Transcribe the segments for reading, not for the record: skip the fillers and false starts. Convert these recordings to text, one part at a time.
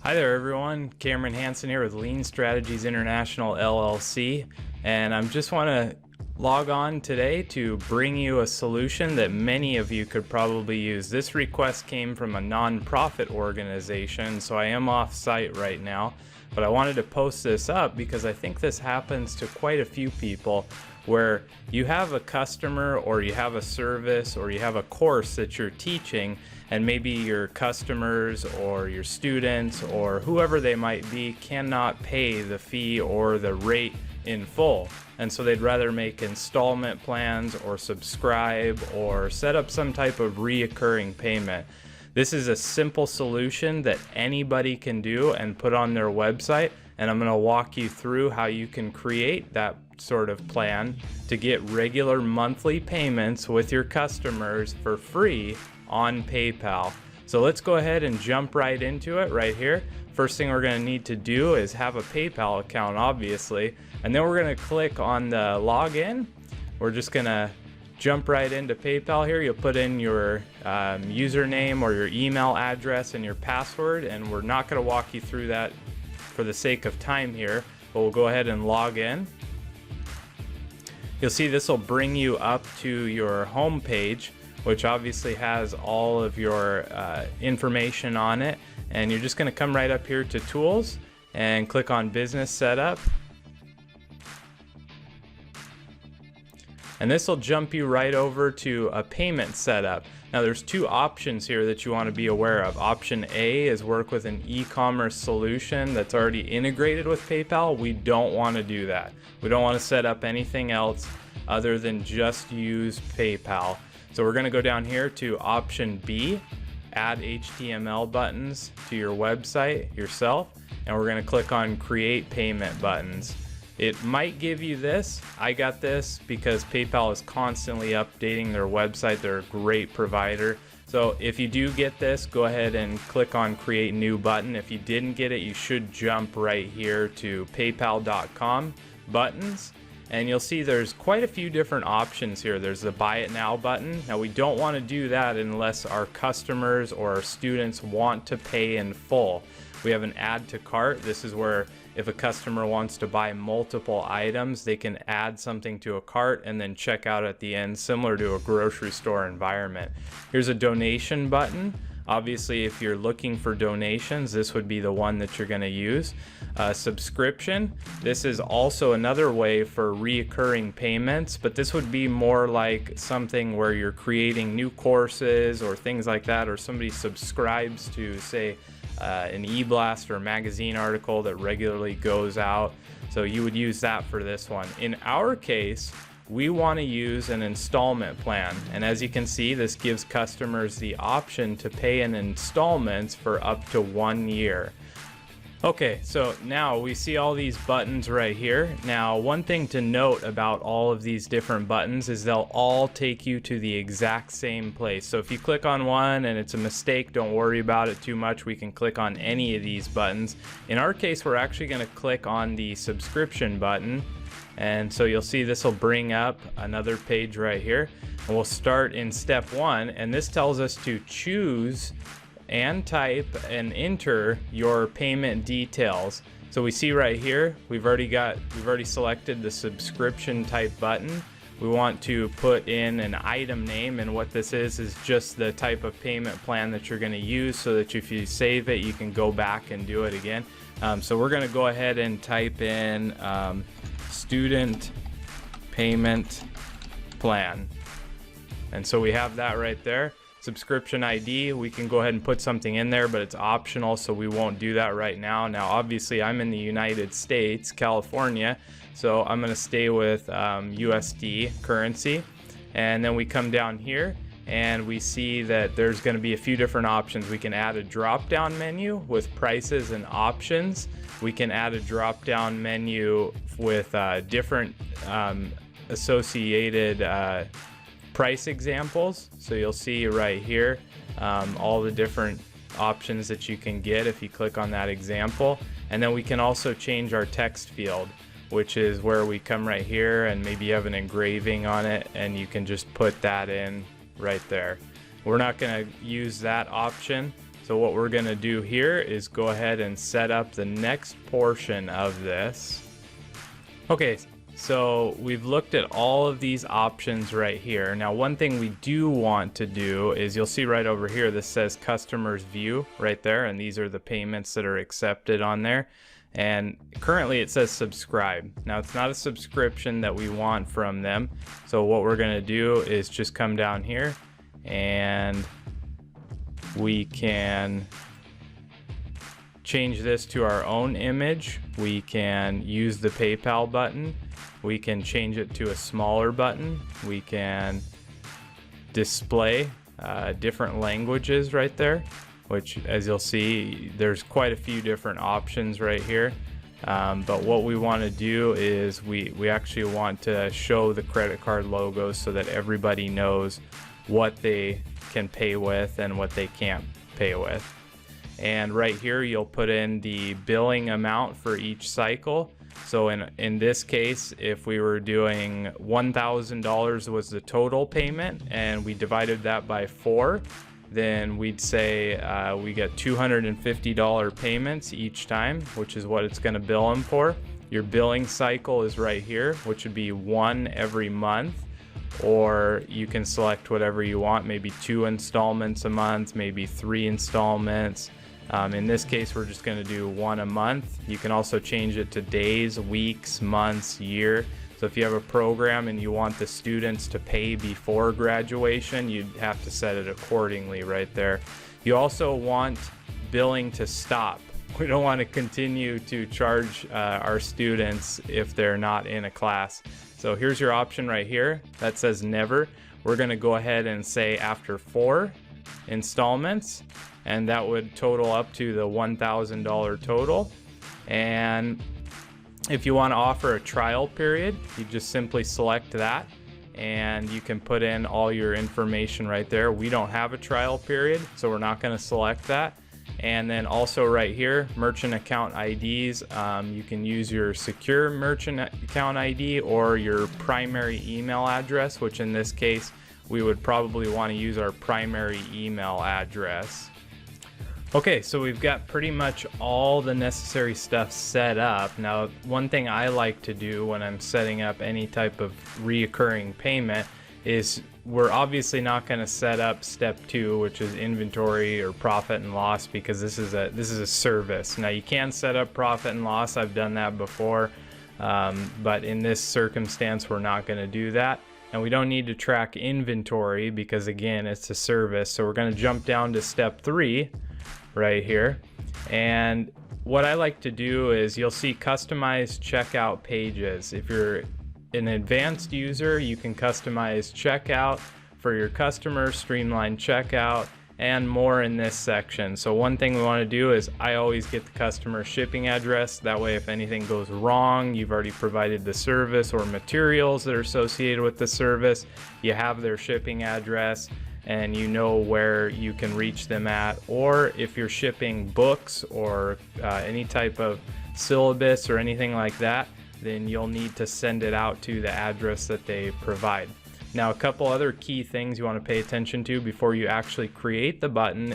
Hi there everyone, Cameron Hansen here with Lean Strategies International LLC, and I just want to log on today to bring you a solution that many of you could probably use. This request came from a non-profit organization, so I am off site right now, but I wanted to post this up because I think this happens to quite a few people where you have a customer or you have a service or you have a course that you're teaching, and maybe your customers or your students or whoever they might be cannot pay the fee or the rate in full, and so they'd rather make installment plans or subscribe or set up some type of reoccurring payment. This is a simple solution that anybody can do and put on their website, and I'm going to walk you through how you can create that sort of plan to get regular monthly payments with your customers for free on PayPal. So let's go ahead and jump right into it right here. First thing we're going to need to do is have a PayPal account, obviously, and then we're going to click on the login. We're just going to jump right into PayPal here. You'll put in your username or your email address and your password, and we're not going to walk you through that for the sake of time here, but we'll go ahead and log in. You'll see this will bring you up to your home page, which obviously has all of your information on it, and you're just going to come right up here to Tools and click on Business Setup, and this will jump you right over to a payment setup. Now there's two options here that you want to be aware of. Option A is work with an e-commerce solution that's already integrated with PayPal. We don't want to do that. We don't want to set up anything else other than just use PayPal. So we're going to go down here to option B, add HTML buttons to your website yourself, and we're going to click on create payment buttons. It might give you this. I got this because PayPal is constantly updating their website. They're a great provider. So if you do get this, go ahead and click on create new button. If you didn't get it, you should jump right here to paypal.com buttons. And you'll see there's quite a few different options here. There's the buy it now button. Now we don't want to do that unless our customers or our students want to pay in full. We have an add to cart. This is where if a customer wants to buy multiple items, they can add something to a cart and then check out at the end, similar to a grocery store environment. Here's a donation button. Obviously, if you're looking for donations, this would be the one that you're going to use. Subscription, this is also another way for reoccurring payments, but this would be more like something where you're creating new courses or things like that, or somebody subscribes to, say, an e-blast or a magazine article that regularly goes out. So you would use that for this one. In our case, we want to use an installment plan, and as you can see, this gives customers the option to pay in installments for up to 1 year. Okay, so now we see all these buttons right here. Now, one thing to note about all of these different buttons is they'll all take you to the exact same place. So if you click on one and it's a mistake, don't worry about it too much. We can click on any of these buttons. In our case, we're actually going to click on the subscription button. And so you'll see this will bring up another page right here. And we'll start in step 1, and this tells us to choose and type and enter your payment details. So we see right here, we've already selected the subscription type button. We want to put in an item name, and what this is just the type of payment plan that you're going to use, so that if you save it, you can go back and do it again. So we're going to go ahead and type in student payment plan, and so we have that right there. Subscription ID, we can go ahead and put something in there, but it's optional, so we won't do that right now. Now obviously I'm in the United States, California, so I'm going to stay with USD currency. And then we come down here and we see that there's going to be a few different options. We can add a drop down menu with prices and options. We can add a drop down menu with different associated price examples. So you'll see right here all the different options that you can get if you click on that example. And then we can also change our text field, which is where we come right here, and maybe you have an engraving on it and you can just put that in right there. We're not going to use that option, So what we're going to do here is go ahead and set up the next portion of this. Okay, so we've looked at all of these options right here. Now, one thing we do want to do is, you'll see right over here, this says customers view right there, and these are the payments that are accepted on there. And currently it says subscribe. Now, it's not a subscription that we want from them. So what we're going to do is just come down here and we can change this to our own image. We can use the PayPal button. We can change it to a smaller button. We can display different languages right there, which, as you'll see, there's quite a few different options right here. But what we want to do is we actually want to show the credit card logos so that everybody knows what they can pay with and what they can't pay with. And right here you'll put in the billing amount for each cycle. So in this case, if we were doing $1,000 was the total payment and we divided that by 4, then we'd say we get $250 payments each time, which is what it's going to bill them for. Your billing cycle is right here, which would be 1 every month, or you can select whatever you want, maybe 2 installments a month, maybe 3 installments. In this case, we're just going to do 1 a month. You can also change it to days, weeks, months, year. So if you have a program and you want the students to pay before graduation, you'd have to set it accordingly right there. You also want billing to stop. We don't want to continue to charge our students if they're not in a class. So here's your option right here that says never. We're going to go ahead and say after 4 installments, and that would total up to the $1,000 total. And if you want to offer a trial period, you just simply select that and you can put in all your information right there. We don't have a trial period, so we're not going to select that. And then also right here, merchant account IDs, you can use your secure merchant account ID or your primary email address, which in this case, we would probably want to use our primary email address. Okay, so we've got pretty much all the necessary stuff set up. Now, one thing I like to do when I'm setting up any type of reoccurring payment is we're obviously not going to set up step 2, which is inventory or profit and loss, because this is a service. Now, you can set up profit and loss. I've done that before, but in this circumstance, we're not going to do that. And we don't need to track inventory because, again, it's a service. So we're going to jump down to step 3 right here. And what I like to do is, you'll see customized checkout pages. If you're an advanced user, you can customize checkout for your customers, streamline checkout, and more in this section. So one thing we want to do is, I always get the customer shipping address. That way, if anything goes wrong, you've already provided the service or materials that are associated with the service. You have their shipping address and you know where you can reach them at. Or if you're shipping books or any type of syllabus or anything like that, then you'll need to send it out to the address that they provide. Now, a couple other key things you want to pay attention to before you actually create the button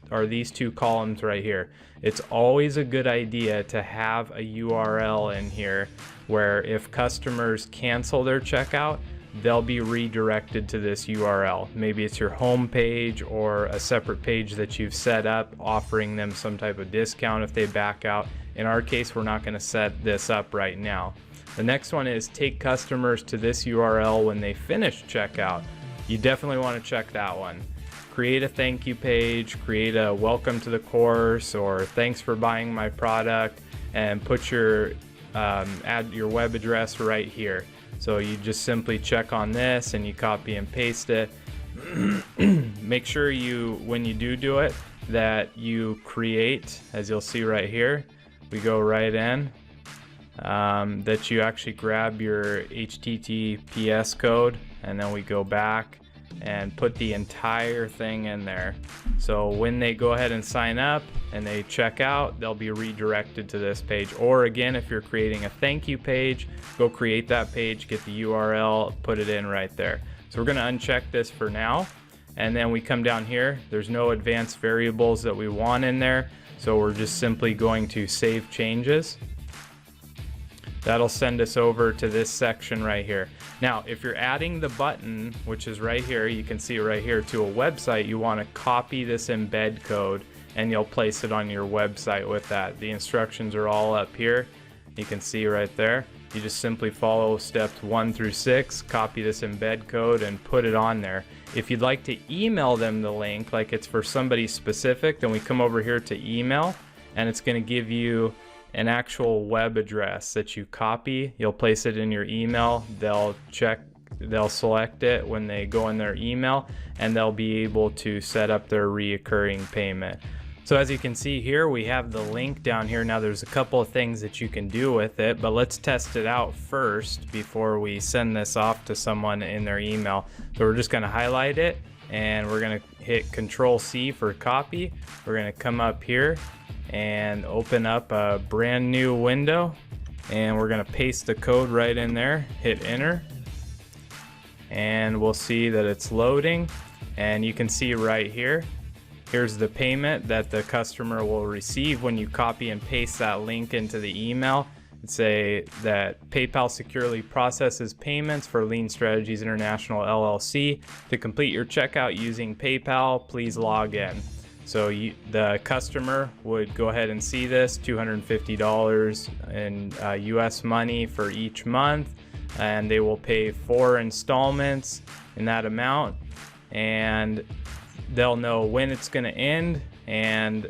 are these 2 columns right here. It's always a good idea to have a URL in here where if customers cancel their checkout, they'll be redirected to this URL. Maybe it's your home page or a separate page that you've set up offering them some type of discount if they back out. In our case, we're not going to set this up right now. The next one is take customers to this URL when they finish checkout. You definitely want to check that one. Create a thank you page, create a welcome to the course or thanks for buying my product, and put your add your web address right here. So you just simply check on this and you copy and paste it. Make sure when you do it, that you create, as you'll see right here, we go right in, that you actually grab your HTTPS code, and then we go back and put the entire thing in there. So when they go ahead and sign up and they check out, they'll be redirected to this page. Or again, if you're creating a thank you page, go create that page, get the URL, put it in right there. So we're going to uncheck this for now. And then we come down here, there's no advanced variables that we want in there, so we're just simply going to save changes. That'll send us over to this section right here. Now, if you're adding the button, which is right here, you can see it right here, to a website, you want to copy this embed code and you'll place it on your website with that. The instructions are all up here. You can see right there. You just simply follow steps 1 through 6, copy this embed code and put it on there. If you'd like to email them the link, like it's for somebody specific, then we come over here to email, and it's going to give you an actual web address that you copy. You'll place it in your email. They'll select it when they go in their email, and they'll be able to set up their reoccurring payment. So as you can see here, we have the link down here. Now there's a couple of things that you can do with it, but let's test it out first before we send this off to someone in their email. So we're just going to highlight it, and we're going to hit Control-C for copy. We're going to come up here and open up a brand new window, and we're going to paste the code right in there, hit enter, and we'll see that it's loading. And you can see right here, here's the payment that the customer will receive when you copy and paste that link into the email. Say that PayPal securely processes payments for Lean Strategies International LLC. To complete your checkout using PayPal, please log in. So the customer would go ahead and see this, $250 in US money for each month, and they will pay 4 installments in that amount, and they'll know when it's going to end, and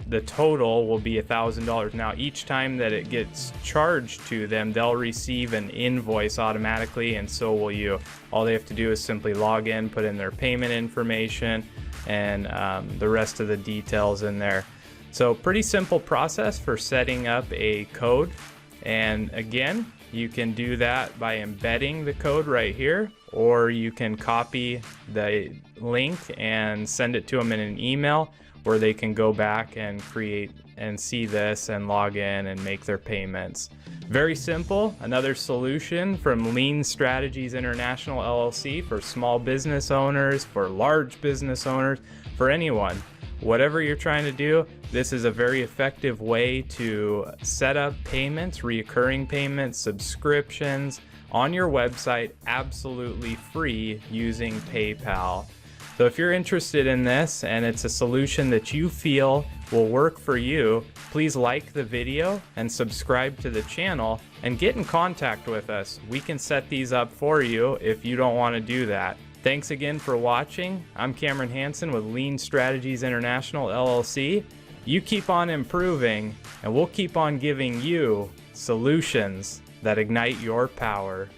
the total will be $1,000. Now each time that it gets charged to them, they'll receive an invoice automatically, and so will you. All they have to do is simply log in, put in their payment information, and the rest of the details in there. So pretty simple process for setting up a code. And again, you can do that by embedding the code right here, or you can copy the link and send it to them in an email where they can go back and create and see this and log in and make their payments. Very simple. Another solution from Lean Strategies International LLC for small business owners, for large business owners, for anyone. Whatever you're trying to do, this is a very effective way to set up payments, recurring payments, subscriptions on your website, absolutely free using PayPal. So if you're interested in this and it's a solution that you feel will work for you, please like the video and subscribe to the channel and get in contact with us. We can set these up for you if you don't want to do that. Thanks again for watching. I'm Cameron Hansen with Lean Strategies International LLC. You keep on improving, and we'll keep on giving you solutions that ignite your power.